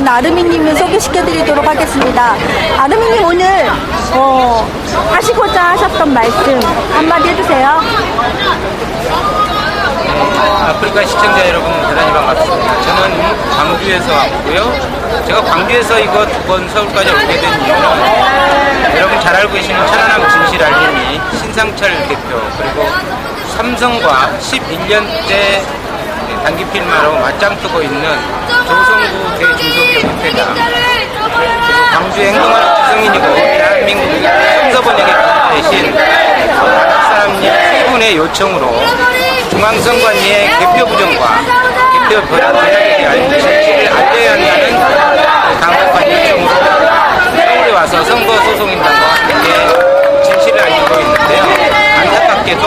아르미님을 소개시켜드리도록 하겠습니다. 아르미님 오늘 하시고자 하셨던 말씀 한마디 해주세요. 아프리카 시청자 여러분 대단히 반갑습니다. 저는 광주에서 왔고요. 제가 광주에서 이번 서울까지 오게 된 이유는 여러분 잘 알고 계시는 천안함 진실 알림이 신상철 대표 그리고 삼성과 11년째 단기 필마로 맞짱 뜨고 있는 조성구 대중소기업 협회장 그리고 광주에 행동하는 구성인이고 대한민국 성서번역의 대신 사람님 세 분의 요청으로 중앙선관위의 개표 부정과 개표 변화에 대한 진실을 알려야 한다는 강력한 요청으로 서울에 와서 선거소송인단과 함께 진실을 알리고 있는데요. 안타깝게도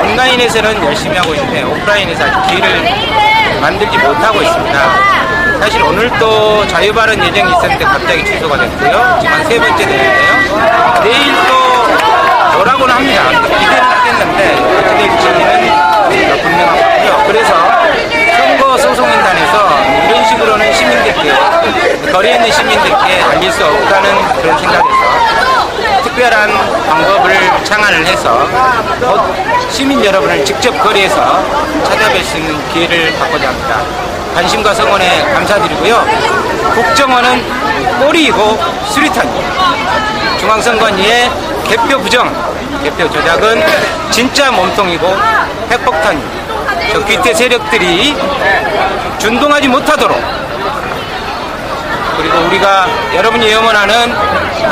온라인에서는 열심히 하고 있는데 오프라인에서 아직 기회를 만들지 못하고 있습니다. 사실 오늘도 자유발언 예정이 있었는데 갑자기 취소가 됐고요. 지금 한 3번째 되는데요. 내일 또 뭐라고는 합니다. 기대는 하겠는데 어떻게 될지는 분명하고요. 그래서 선거소송인단에서 이런 식으로는 시민들께 거리에 있는 시민들께 알릴 수 없다는 그런 생각에서 특별한 방법을 창안을 해서 시민 여러분을 직접 거리에서 찾아뵐 수 있는 기회를 갖고자 합니다. 관심과 성원에 감사드리고요. 국정원은 꼬리이고 수리탄입니다. 중앙선관위의 개표 부정, 개표 조작은 진짜 몸통이고 핵폭탄입니다. 저 귀태 세력들이 준동하지 못하도록 그리고 우리가 여러분이 염원하는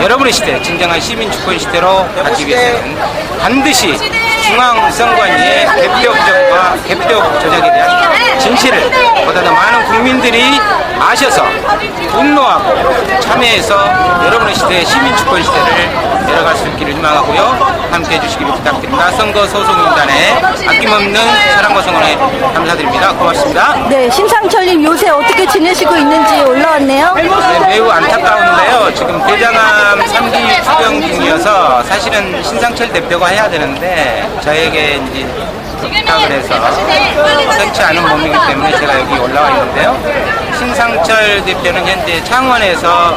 여러분의 시대, 진정한 시민 주권 시대로 가기 위해서는 반드시 중앙선관위의 개표 부정과 개표 조작에 대한 진실을 보다 더 많은 국민들이 아셔서 분노하고 참여해서 여러분의 시대의 시민 주권 시대를 내려갈 수 있기를 희망하고요. 함께 해주시기를 부탁드립니다. 선거소송인단의 아낌없는 사랑과 성원에 감사드립니다. 고맙습니다. 네, 신상철님 요새 어떻게 지내시고 있는지 올라왔네요. 네, 매우 안타까운데요. 지금 대장암 3기 투병 중이어서 사실은 신상철 대표가 해야 되는데 저에게 이제 부탁을 해서 편치 않은 몸이기 때문에 제가 여기 올라와 있는데요. 신상철 대표는 현재 창원에서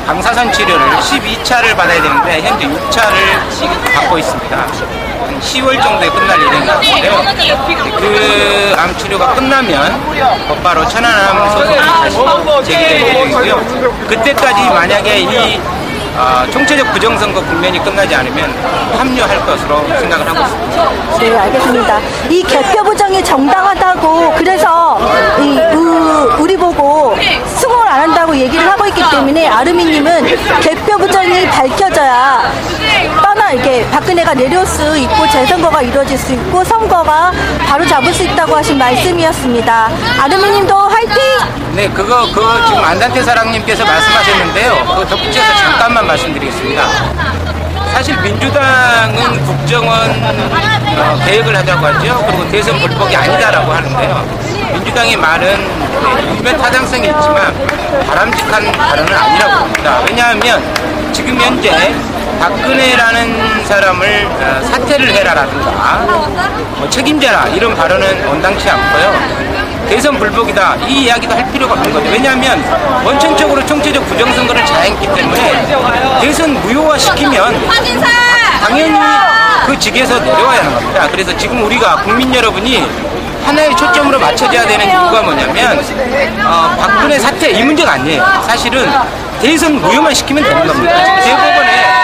방사선 치료를 12차를 받아야 되는데 현재 6차를 지금 받고 있습니다. 한 10월 정도에 끝날 예정인 것 같은데요. 그 암 치료가 끝나면 곧바로 천안암 소송이 다시 제기될 예정이고요. 그때까지 만약에 이 총체적 부정선거 국면이 끝나지 않으면 합류할 것으로 생각을 하고 있습니다. 네, 알겠습니다. 이 개표 부정이 정당하다고 그래서 우리 보고 수긍을 안 한다고 얘기를 하고 있기 때문에 아르미님은 개표 부정이 밝혀져야 이렇게 박근혜가 내려올 수 있고 재선거가 이루어질 수 있고 선거가 바로 잡을 수 있다고 하신 말씀이었습니다. 아르미님도 화이팅! 네, 그거 지금 안단태 사랑님께서 말씀하셨는데요. 그거 덧붙여서 잠깐만 말씀드리겠습니다. 사실 민주당은 국정원 개혁을 하자고 하죠. 그리고 대선 불복이 아니다라고 하는데요. 민주당의 말은 유명 타당성이 있지만 바람직한 발언은 아니라고 봅니다. 왜냐하면 지금 현재 박근혜라는 사람을 사퇴를 해라라든가 책임져라 이런 발언은 온당치 않고요. 대선 불복이다 이 이야기도 할 필요가 없는 거죠. 왜냐하면 원천적으로 총체적 부정선거를 자행했기 때문에 대선 무효화시키면 당연히 그 직에서 내려와야 하는 겁니다. 그래서 지금 우리가 국민 여러분이 하나의 초점으로 맞춰져야 되는 이유가 뭐냐면 박근혜 사퇴 이 문제가 아니에요. 사실은 대선 무효만 시키면 되는 겁니다. 지금 대법원에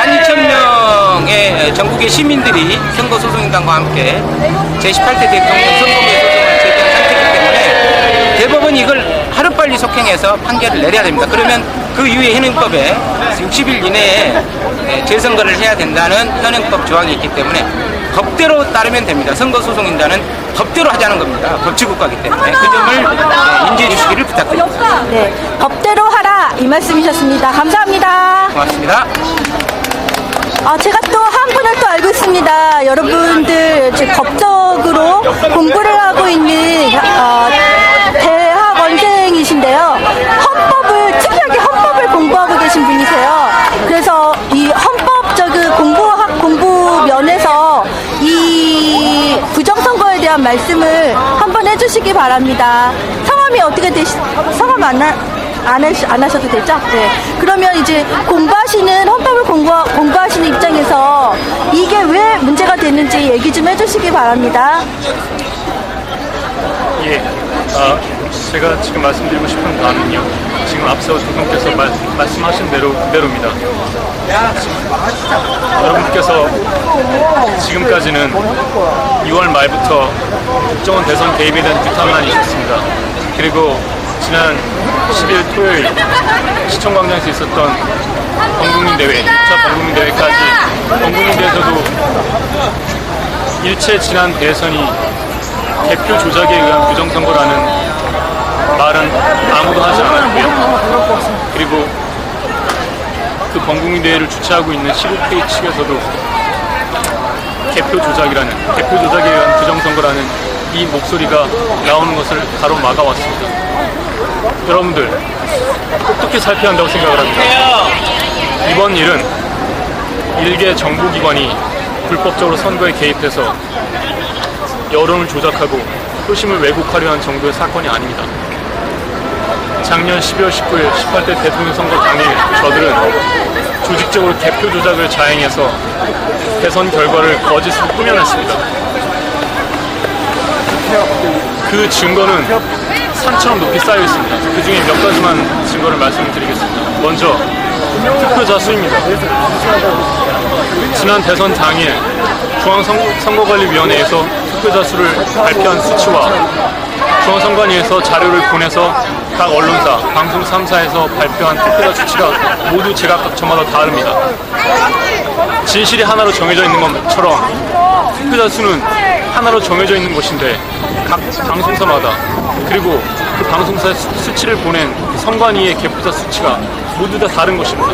12,000명의 전국의 시민들이 선거소송인단과 함께 제18대 대통령 선거구제 소송을 제기한 상태이기 때문에 대법원이 이걸 하루빨리 속행해서 판결을 내려야 됩니다. 그러면 그 이후에 현행법에 60일 이내에 재선거를 해야 된다는 현행법 조항이 있기 때문에 법대로 따르면 됩니다. 선거소송인단은 법대로 하자는 겁니다. 법치국가이기 때문에 그 점을 인지해 주시기를 부탁드립니다. 네, 법대로 하라 이 말씀이셨습니다. 감사합니다. 고맙습니다. 제가 또 한 분을 또 알고 있습니다. 여러분들 지금 법적으로 공부를 하고 있는 대학원생이신데요. 특이하게 헌법을 공부하고 계신 분이세요. 그래서 이 헌법적인 공부 면에서 이 부정선거에 대한 말씀을 한번 해주시면 해주시기 바랍니다. 성함이 어떻게 성함 안 하셔도 되죠? 네. 그러면 이제 공부하시는, 헌법을 공부하시는 입장에서 이게 왜 문제가 되는지 얘기 좀 해주시기 바랍니다. 예, 제가 지금 말씀드리고 싶은 바는요, 지금 앞서 두 분께서 말씀하신 그대로입니다. 여러분께서 지금까지는 2월 말부터 국정원 대선 개입에 대한 비판만 있었습니다. 그리고 지난 10일 토요일 시청광장에서 있었던 범국민대회, 2차 범국민대회까지 범국민대회에서도 일체 지난 대선이 개표 조작에 의한 부정선거라는 말은 아무도 하지 않았고요. 그리고 그 범국민대회를 주최하고 있는 시국회의 측에서도 개표 조작에 의한 부정선거라는 이 목소리가 나오는 것을 가로막아왔습니다. 여러분들 어떻게 살펴야 한다고 생각을 합니다. 이번 일은 일개 정보기관이 불법적으로 선거에 개입해서 여론을 조작하고 표심을 왜곡하려 한 정도의 사건이 아닙니다. 작년 12월 19일 18대 대통령 선거 당일 저들은 조직적으로 개표 조작을 자행해서 대선 결과를 거짓으로 꾸며냈습니다. 그 증거는 산처럼 높이 쌓여 있습니다. 그 중에 몇 가지만 증거를 말씀드리겠습니다. 먼저 투표자 수입니다. 지난 대선 당일 중앙선거관리위원회에서 투표자 수를 발표한 수치와 중앙선관위에서 자료를 보내서 각 언론사, 방송 3사에서 발표한 투표자 수치가 모두 제각각 저마다 다릅니다. 진실이 하나로 정해져 있는 것처럼 투표자 수는 하나로 정해져 있는 것인데 각 방송사마다, 그리고 그 방송사의 수치를 보낸 선관위의 개표자 수치가 모두 다 다른 것입니다.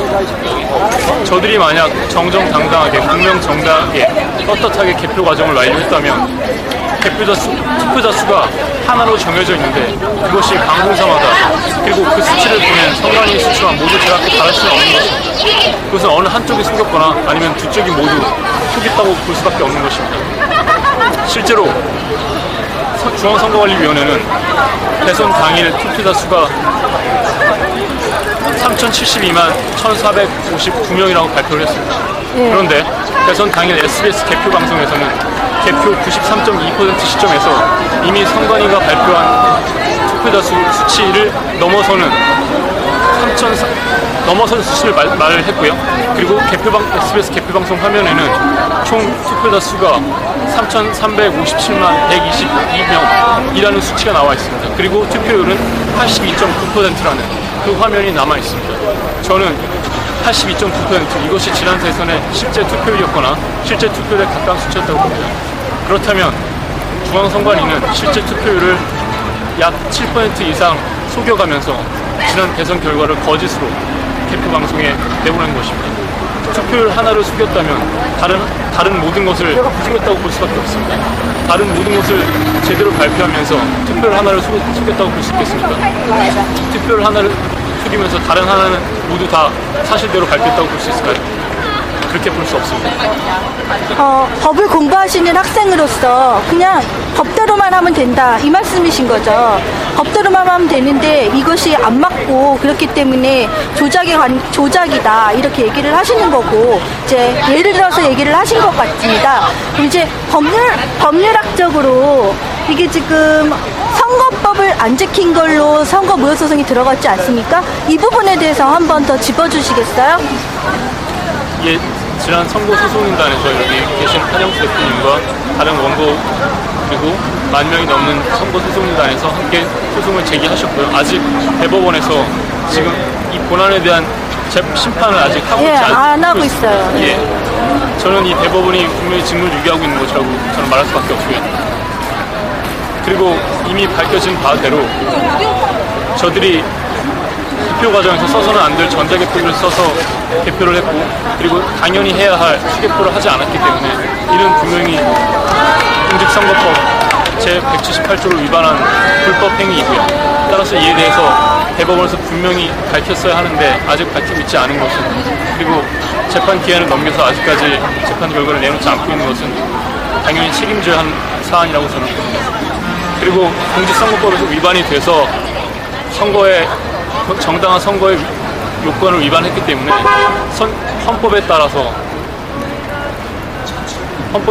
저들이 만약 정정당당하게 공명정당하게 떳떳하게 개표 과정을 완료했다면 투표자 수가 하나로 정해져 있는데 그것이 방송사마다, 그리고 그 수치를 보낸 선관위 수치와 모두 제각각 다를 수는 없는 것입니다. 그것은 어느 한쪽이 속였거나 아니면 두 쪽이 모두 속였다고 볼 수밖에 없는 것입니다. 실제로 중앙선거관리위원회는 대선 당일 투표자 수가 3,072만 1,459명이라고 발표를 했습니다. 그런데 대선 당일 SBS 개표 방송에서는 개표 93.2% 시점에서 이미 선관위가 발표한 투표자 수치를 넘어선 수치를 말을 했고요. 그리고 SBS 개표 방송 화면에는 총 투표자 수가 3,357만 122명이라는 수치가 나와 있습니다. 그리고 투표율은 82.9%라는 그 화면이 남아 있습니다. 저는 82.9% 이것이 지난 대선의 실제 투표율이었거나 실제 투표율에 가까운 수치였다고 봅니다. 그렇다면 중앙선관위는 실제 투표율을 약 7% 이상 속여가면서 지난 대선 결과를 거짓으로 개표 방송에 내보낸 것입니다. 투표율 하나를 속였다면 다른 모든 것을 속였다고 볼 수밖에 없습니다. 다른 모든 것을 제대로 발표하면서 투표율 하나를 속였다고 볼 수 있겠습니까? 투표율 하나를 속이면서 다른 하나는 모두 다 사실대로 발표했다고 볼 수 있을까요? 그렇게 볼 수 없습니다. 법을 공부하시는 학생으로서 그냥 법대로만 하면 된다 이 말씀이신 거죠. 법대로만 하면 되는데 이것이 안 맞고 그렇기 때문에 조작이다 이렇게 얘기를 하시는 거고, 이제 예를 들어서 얘기를 하신 것 같습니다. 이제 법률학적으로 이게 지금 선거법을 안 지킨 걸로 선거 무효 소송이 들어갔지 않습니까? 이 부분에 대해서 한 번 더 짚어주시겠어요? 예, 지난 선거소송인단에서 여기 계신 한영수 대표님과 다른 원고 그리고 10,000명이 넘는 선거소송인단에서 함께 소송을 제기하셨고요. 아직 대법원에서 지금 이 본안에 대한 심판을 아직 하고 있지 않습니다. 안 하고 있어요. 예, 저는 이 대법원이 분명히 직무를 유기하고 있는 것이라고 저는 말할 수밖에 없고요. 그리고 이미 밝혀진 바대로 저들이 투표 과정에서 써서는 안 될 전자개표를 써서 개표를 했고, 그리고 당연히 해야 할 수개표를 하지 않았기 때문에 이는 분명히 공직선거법 제178조를 위반한 불법 행위이고요. 따라서 이에 대해서 대법원에서 분명히 밝혔어야 하는데 아직 밝히고 있지 않은 것은, 그리고 재판 기한을 넘겨서 아직까지 재판 결과를 내놓지 않고 있는 것은 당연히 책임져야 하는 사안이라고 저는 봅니다. 그리고 공직선거법에서 위반이 돼서 정당한 선거의 요건을 위반했기 때문에 헌법에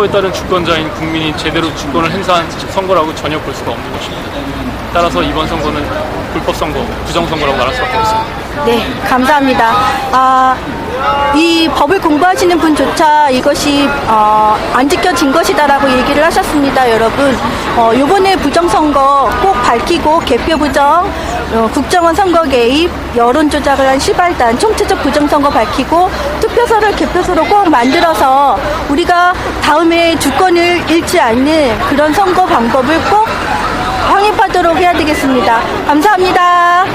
따른 주권자인 국민이 제대로 주권을 행사한 선거라고 전혀 볼 수가 없는 것입니다. 따라서 이번 선거는 불법 선거, 부정 선거라고 말할 수밖에 없습니다. 네, 감사합니다. 이 법을 공부하시는 분조차 이것이 안 지켜진 것이다라고 얘기를 하셨습니다, 여러분. 이번에 부정선거 꼭 밝히고 개표 부정, 국정원 선거 개입, 여론 조작을 한 시발단, 총체적 부정선거 밝히고 투표소를 개표소로 꼭 만들어서 우리가 다음에 주권을 잃지 않는 그런 선거 방법을 꼭 확립하도록 해야 되겠습니다. 감사합니다.